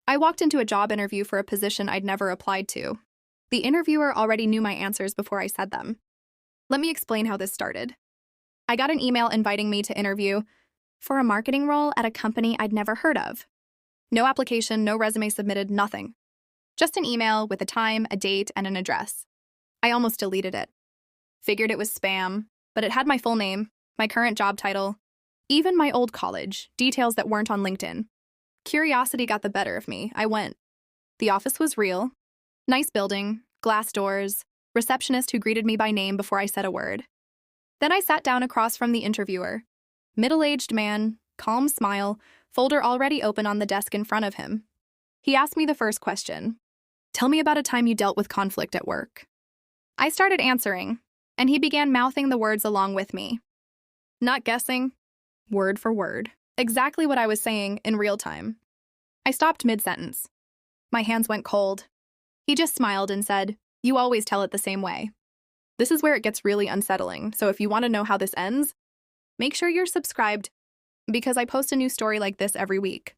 I walked into a job interview for a position I'd never applied to. The interviewer already knew my answers before I said them. Let me explain how this started. I got an email inviting me to interview for a marketing role at a company I'd never heard of. No application, no resume submitted, nothing. Just an email with a time, a date, and an address. I almost deleted it. Figured it was spam, but it had my full name, my current job title, even my old college, details that weren't on LinkedIn. Curiosity got the better of me. I went. The office was real. Nice building, glass doors, receptionist who greeted me by name before I said a word. Then I sat down across from the interviewer. Middle-aged man, calm smile, folder already open on the desk in front of him. He asked me the first question. Tell me about a time you dealt with conflict at work. I started answering, and he began mouthing the words along with me. Not guessing, word for word, exactly what I was saying in real time. I stopped mid-sentence. My hands went cold. He just smiled and said, "You always tell it the same way." This is where it gets really unsettling, so if you want to know how this ends, make sure you're subscribed, because I post a new story like this every week.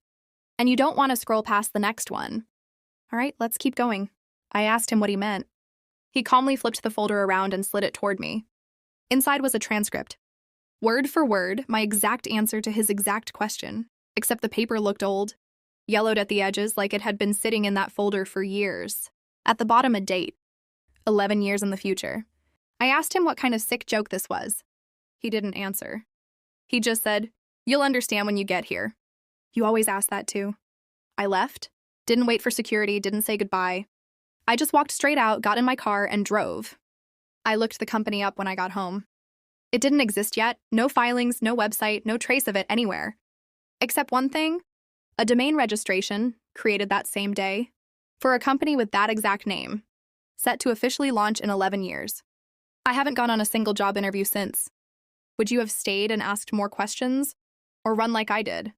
And you don't want to scroll past the next one. All right, let's keep going. I asked him what he meant. He calmly flipped the folder around and slid it toward me. Inside was a transcript. Word for word, my exact answer to his exact question, except the paper looked old, yellowed at the edges like it had been sitting in that folder for years. At the bottom, a date. 11 years in the future. I asked him what kind of sick joke this was. He didn't answer. He just said, "You'll understand when you get here." You always ask that too. I left, didn't wait for security, didn't say goodbye. I just walked straight out, got in my car, and drove. I looked the company up when I got home. It didn't exist yet, no filings, no website, no trace of it anywhere. Except one thing, a domain registration, created that same day, for a company with that exact name, set to officially launch in 11 years. I haven't gone on a single job interview since. Would you have stayed and asked more questions? Or run like I did?